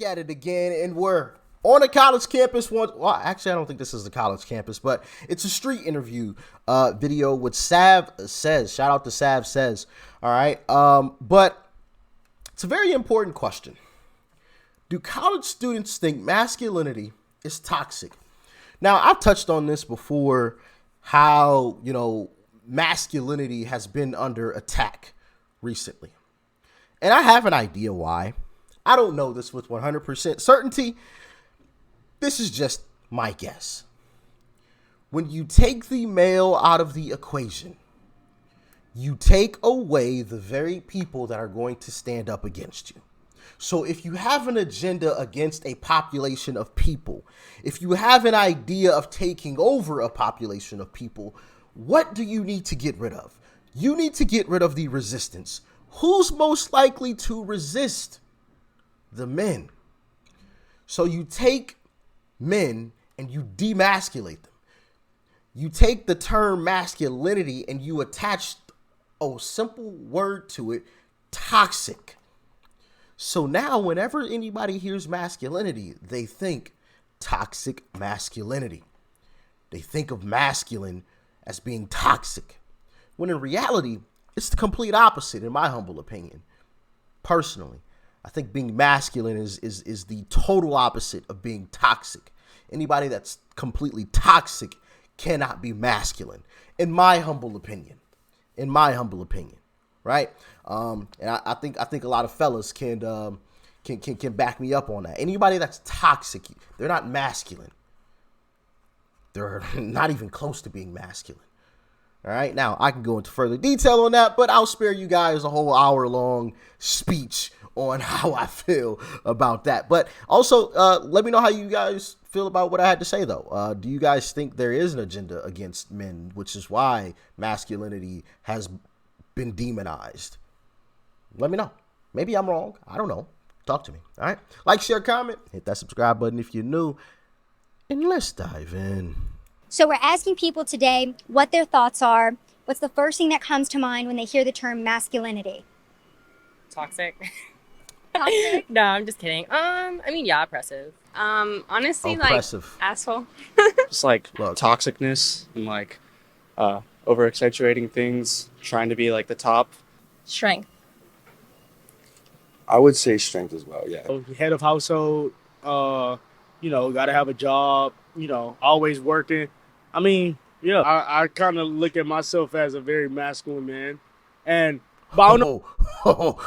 back at it again, and we're on a college campus. Well, actually, I don't think this is the college campus, but it's a street interview video with Sav Says. Shout out to Sav Says. All right. But it's a very important question. Do college students think masculinity is toxic? Now, I've touched on this before, how, masculinity has been under attack recently. And I have an idea why. I don't know this with 100% certainty. This is just my guess. When you take the male out of the equation, you take away the very people that are going to stand up against you. So if you have an agenda against a population of people, if you have an idea of taking over a population of people, what do you need to get rid of? You need to get rid of the resistance. Who's most likely to resist? The men. So you take men and you demasculate them. You take the term masculinity and you attach a simple word to it, toxic. So now whenever anybody hears masculinity, they think toxic masculinity. They think of masculine as being toxic, when in reality, it's the complete opposite, in my humble opinion. Personally, I think being masculine is the total opposite of being toxic. Anybody that's completely toxic cannot be masculine, in my humble opinion. Right? And I think a lot of fellas can back me up on that. Anybody that's toxic, they're not masculine. They're not even close to being masculine. All right. Now I can go into further detail on that, but I'll spare you guys a whole hour-long speech on how I feel about that. But also, let me know how you guys feel about what I had to say, though. Do you guys think there is an agenda against men, which is why masculinity has been demonized? Let me know. Maybe I'm wrong. I don't know. Talk to me. All right. Like, share, comment, hit that subscribe button if you're new, and let's dive in. So we're asking people today what their thoughts are. What's the first thing that comes to mind when they hear the term masculinity? Toxic. Toxic? No, I'm just kidding. Yeah, oppressive. Honestly, Oppressive. like, asshole. Just like Look. toxicness and like over accentuating things, trying to be like the top. Strength. I would say strength as well, yeah. Head of household, gotta have a job, always working. I kind of look at myself as a very masculine man. But I don't know.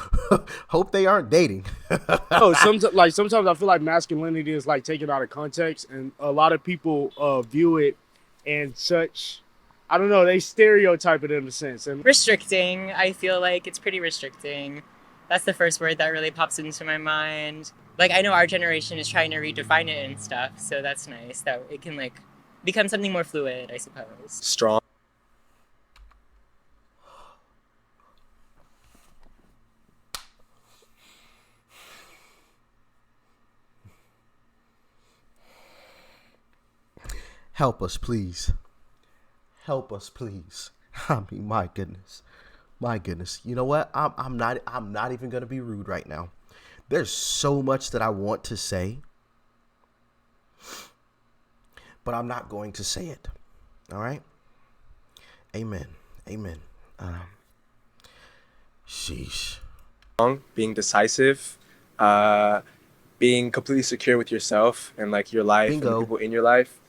Hope they aren't dating. Sometimes I feel like masculinity is like taken out of context, and a lot of people view it in such, I don't know, they stereotype it in a sense. And Restricting. I feel like it's pretty restricting. That's the first word that really pops into my mind. Like, I know our generation is trying to redefine it and stuff, so that's nice that it can like become something more fluid, I suppose. Strong. Help us, please. Help us, please. I mean, my goodness. You know what? I'm not even gonna be rude right now. There's so much that I want to say, but I'm not going to say it. All right. Amen. Sheesh. Being decisive, being completely secure with yourself and like your life Bingo. and the people in your life,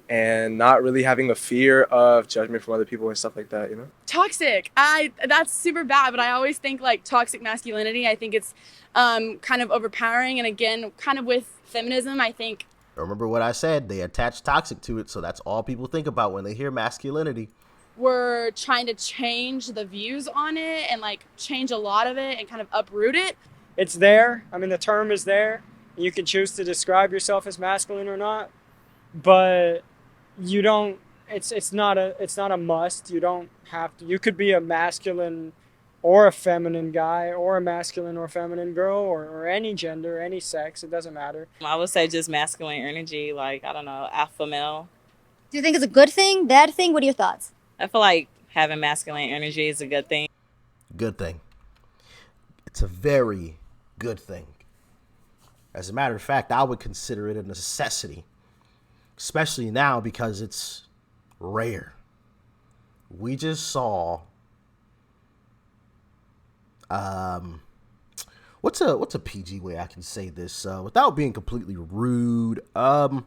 and not really having a fear of judgment from other people and stuff like that, Toxic. That's super bad, but I always think like toxic masculinity. I think it's kind of overpowering, and again, kind of with feminism, I think. Remember what I said? They attach toxic to it, so that's all people think about when they hear masculinity. We're trying to change the views on it and like change a lot of it and kind of uproot it. It's there. I mean, the term is there. You can choose to describe yourself as masculine or not, but you don't. It's not a must. You don't have to. You could be a masculine or a feminine guy, or a masculine or feminine girl, or any gender, any sex. It doesn't matter. I would say just masculine energy, like, I don't know, alpha male. Do you think it's a good thing, bad thing? What are your thoughts? I feel like having masculine energy is a good thing. Good thing. It's a very good thing. As a matter of fact, I would consider it a necessity, especially now because it's rare. We just saw what's a PG way I can say this without being completely rude. I'm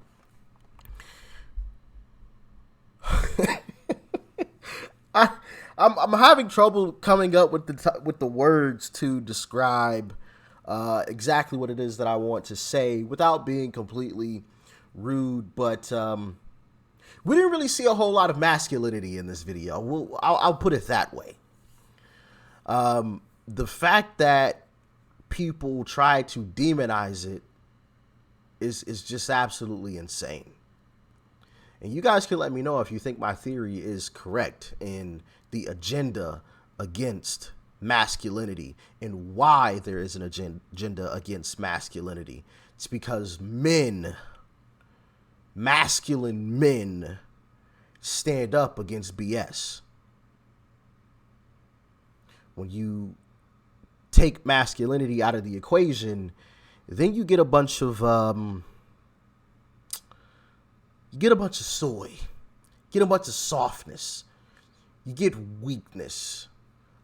having trouble coming up with the words to describe exactly what it is that I want to say without being completely rude. But we didn't really see a whole lot of masculinity in this video. I'll put it that way. The fact that people try to demonize it is just absolutely insane. And you guys can let me know if you think my theory is correct in the agenda against masculinity and why there is an agenda against masculinity. It's because masculine men, stand up against BS. When you take masculinity out of the equation, then you get a bunch of soy, get a bunch of softness, you get weakness,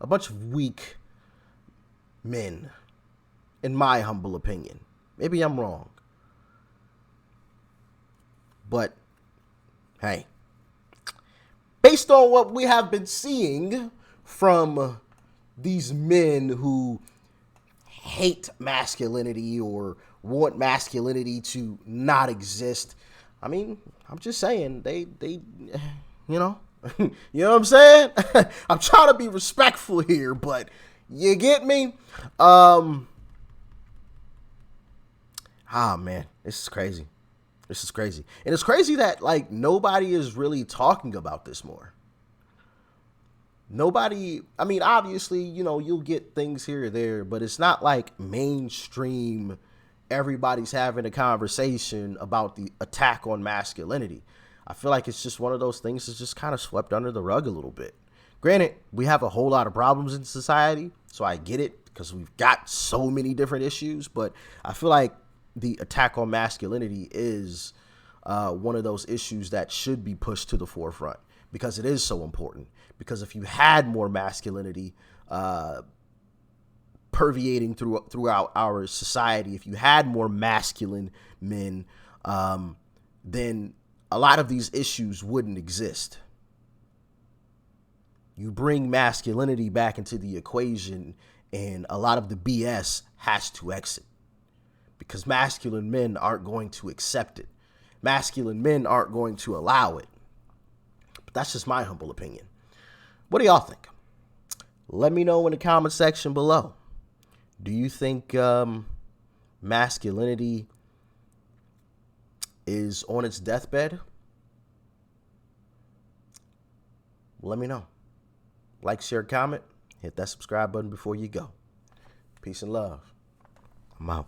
a bunch of weak men, in my humble opinion. Maybe I'm wrong, but hey, based on what we have been seeing from these men who hate masculinity or want masculinity to not exist, I mean, I'm just saying they you know you know what I'm saying? I'm trying to be respectful here, but you get me? Man, this is crazy. This is crazy. And it's crazy that like nobody is really talking about this more. Nobody, I mean, obviously, you know, you'll get things here or there, but it's not like mainstream. Everybody's having a conversation about the attack on masculinity. I feel like it's just one of those things that's just kind of swept under the rug a little bit. Granted, we have a whole lot of problems in society, so I get it because we've got so many different issues, but I feel like the attack on masculinity is one of those issues that should be pushed to the forefront because it is so important. Because if you had more masculinity permeating throughout our society, if you had more masculine men, then a lot of these issues wouldn't exist. You bring masculinity back into the equation and a lot of the BS has to exit because masculine men aren't going to accept it. Masculine men aren't going to allow it. But that's just my humble opinion. What do y'all think? Let me know in the comment section below. Do you think masculinity is on its deathbed? Let me know. Like, share, comment. Hit that subscribe button before you go. Peace and love. I'm out.